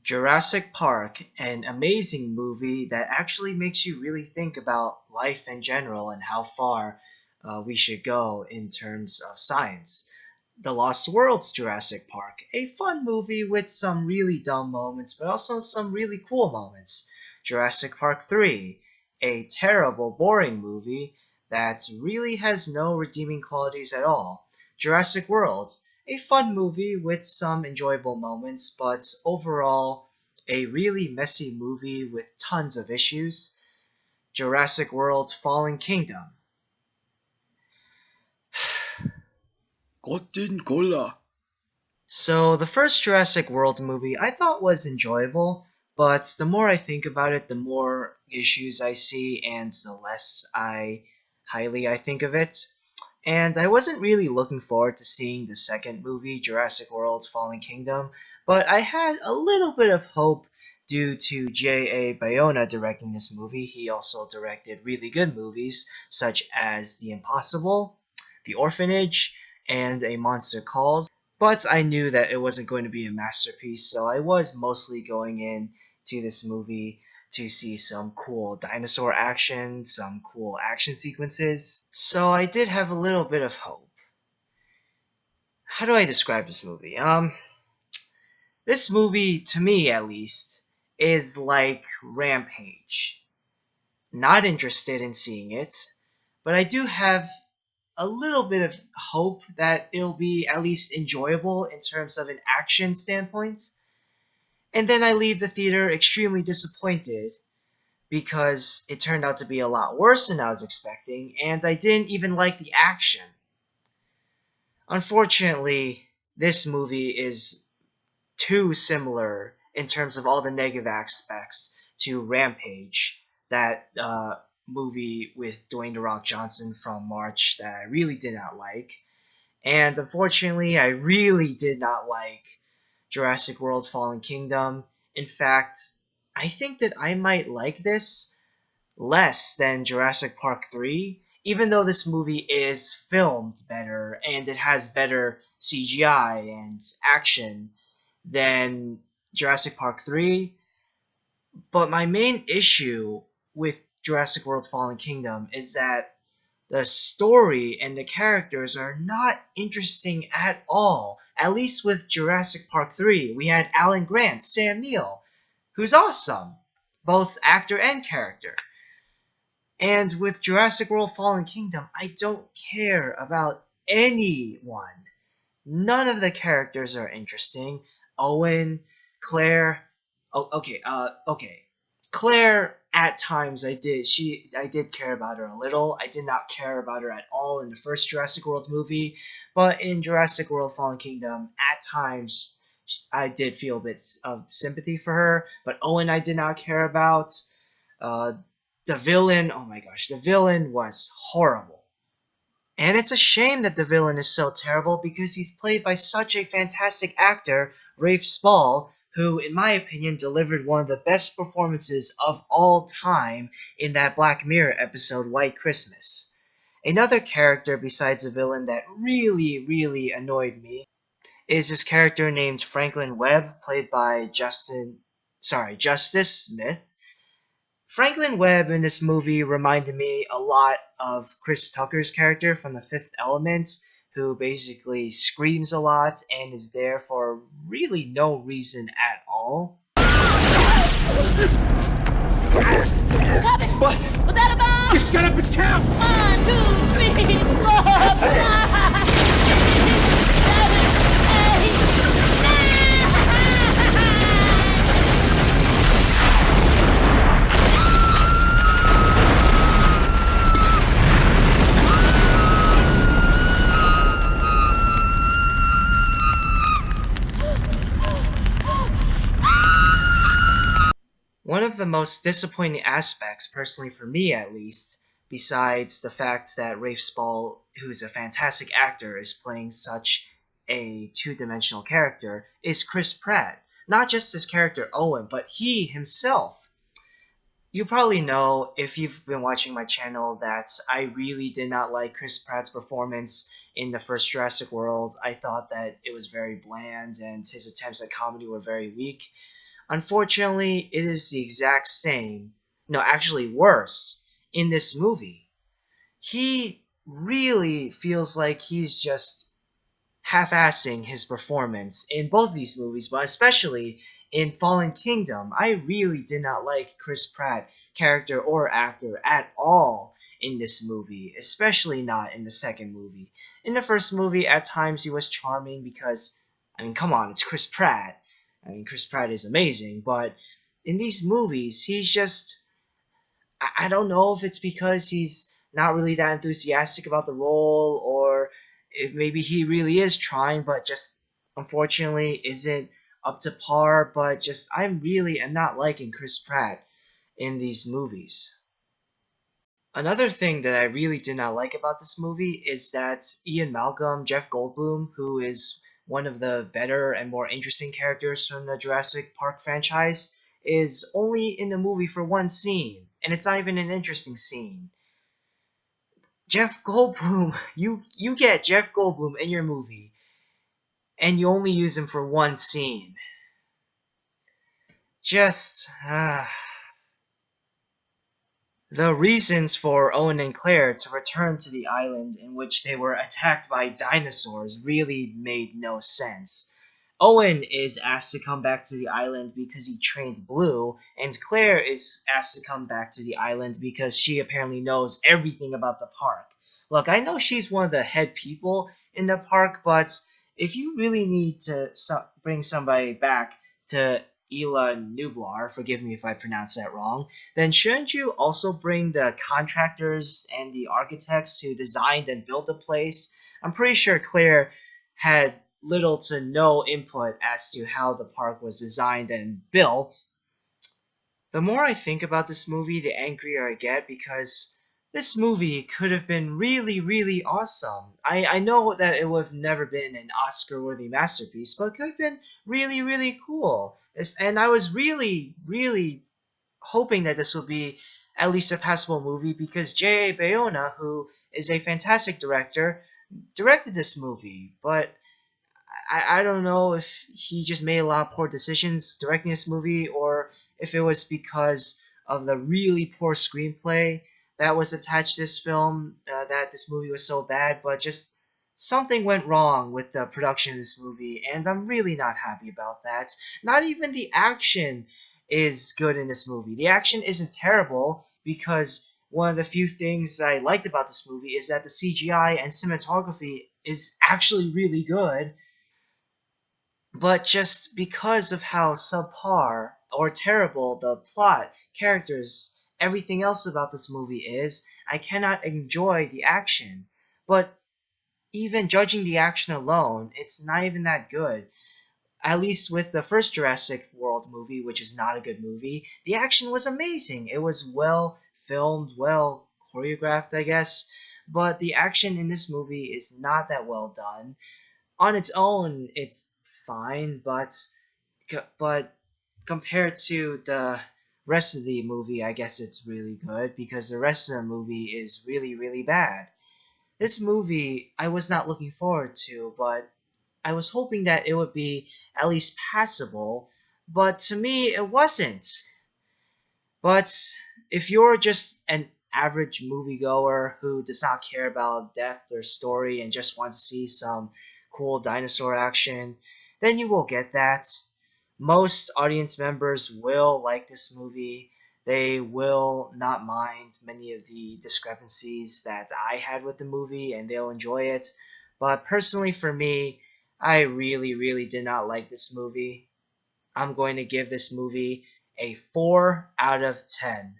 Jurassic Park, an amazing movie that actually makes you really think about life in general and how far we should go in terms of science. The Lost World's Jurassic Park, a fun movie with some really dumb moments, but also some really cool moments. Jurassic Park 3, a terrible, boring movie that really has no redeeming qualities at all. Jurassic World, a fun movie with some enjoyable moments, but overall, a really messy movie with tons of issues. Jurassic World Fallen Kingdom. So, the first Jurassic World movie I thought was enjoyable, but the more I think about it, the more issues I see and the less highly I think of it. And I wasn't really looking forward to seeing the second movie, Jurassic World Fallen Kingdom, but I had a little bit of hope due to J.A. Bayona directing this movie. He also directed really good movies such as The Impossible, The Orphanage, and A Monster Calls. But I knew that it wasn't going to be a masterpiece, so I was mostly going in to this movie to see some cool dinosaur action, some cool action sequences. So I did have a little bit of hope. How do I describe this movie? This movie, to me at least, is like Rampage. Not interested in seeing it, but I do have a little bit of hope that it'll be at least enjoyable in terms of an action standpoint. And then I leave the theater extremely disappointed because it turned out to be a lot worse than I was expecting, and I didn't even like the action. Unfortunately, this movie is too similar in terms of all the negative aspects to Rampage, that movie with Dwayne "The Rock" Johnson from March that I really did not like. And unfortunately, I really did not like Jurassic World Fallen Kingdom. In fact, I think that I might like this less than Jurassic Park 3, even though this movie is filmed better and it has better CGI and action than Jurassic Park 3. But my main issue with Jurassic World Fallen Kingdom is that the story and the characters are not interesting at all. At least with Jurassic Park 3, we had Alan Grant, Sam Neill, who's awesome, both actor and character. And with Jurassic World Fallen Kingdom, I don't care about anyone. None of the characters are interesting. Owen, Claire, okay. Claire, at times I did care about her a little. I did not care about her at all in the first Jurassic World movie, but in Jurassic World Fallen Kingdom, at times I did feel bits of sympathy for her. But Owen I did not care about. The villain, oh my gosh, the villain was horrible. And it's a shame that the villain is so terrible because he's played by such a fantastic actor, Rafe Spall, who, in my opinion, delivered one of the best performances of all time in that Black Mirror episode, White Christmas. Another character besides the villain that really annoyed me is this character named Franklin Webb, played by Justice Smith. Franklin Webb in this movie reminded me a lot of Chris Tucker's character from The Fifth Element, who basically screams a lot and is there for really no reason at all. What was that about? Just shut up and count! 1, 2, 3, 4, 5, 6, One of the most disappointing aspects, personally for me at least, besides the fact that Rafe Spall, who's a fantastic actor, is playing such a two-dimensional character, is Chris Pratt. Not just his character Owen, but he himself. You probably know, if you've been watching my channel, that I really did not like Chris Pratt's performance in the first Jurassic World. I thought that it was very bland and his attempts at comedy were very weak. Unfortunately, it is the exact same, no, actually worse, in this movie. He really feels like he's just half-assing his performance in both these movies, but especially in Fallen Kingdom. I really did not like Chris Pratt, character or actor, at all in this movie, especially not in the second movie. In the first movie, at times he was charming because, I mean, come on, it's Chris Pratt. I mean, Chris Pratt is amazing, but in these movies, he's just, I don't know if it's because he's not really that enthusiastic about the role, or if maybe he really is trying, but just unfortunately isn't up to par. But just, I really am not liking Chris Pratt in these movies. Another thing that I really did not like about this movie is that Ian Malcolm, Jeff Goldblum, who is one of the better and more interesting characters from the Jurassic Park franchise, is only in the movie for one scene, and it's not even an interesting scene. Jeff Goldblum, you get Jeff Goldblum in your movie, and you only use him for one scene. Just, The reasons for Owen and Claire to return to the island in which they were attacked by dinosaurs really made no sense. Owen is asked to come back to the island because he trained Blue, and Claire is asked to come back to the island because she apparently knows everything about the park. Look, I know she's one of the head people in the park, but if you really need to bring somebody back to Ela Nublar, forgive me if I pronounce that wrong, then shouldn't you also bring the contractors and the architects who designed and built the place? I'm pretty sure Claire had little to no input as to how the park was designed and built. The more I think about this movie, the angrier I get, because this movie could have been really, really awesome. I know that it would have never been an Oscar-worthy masterpiece, but it could have been really, really cool. And I was really, really hoping that this would be at least a passable movie, because J.A. Bayona, who is a fantastic director, directed this movie. But I don't know if he just made a lot of poor decisions directing this movie, or if it was because of the really poor screenplay that was attached to this film, that this movie was so bad. But just something went wrong with the production of this movie, and I'm really not happy about that. Not even the action is good in this movie. The action isn't terrible, because one of the few things I liked about this movie is that the CGI and cinematography is actually really good. But just because of how subpar or terrible the plot, characters, everything else about this movie is, I cannot enjoy the action. But even judging the action alone, it's not even that good. At least with the first Jurassic World movie, which is not a good movie, the action was amazing. It was well filmed, well choreographed, I guess. But the action in this movie is not that well done. On its own, it's fine, but compared to the rest of the movie, I guess it's really good, because the rest of the movie is really, really bad. This movie I was not looking forward to, but I was hoping that it would be at least passable, but to me it wasn't. But if you're just an average moviegoer who does not care about depth or story and just wants to see some cool dinosaur action, then you will get that. Most audience members will like this movie. They will not mind many of the discrepancies that I had with the movie, and they'll enjoy it. But personally, for me, I really, really did not like this movie. I'm going to give this movie a 4 out of 10.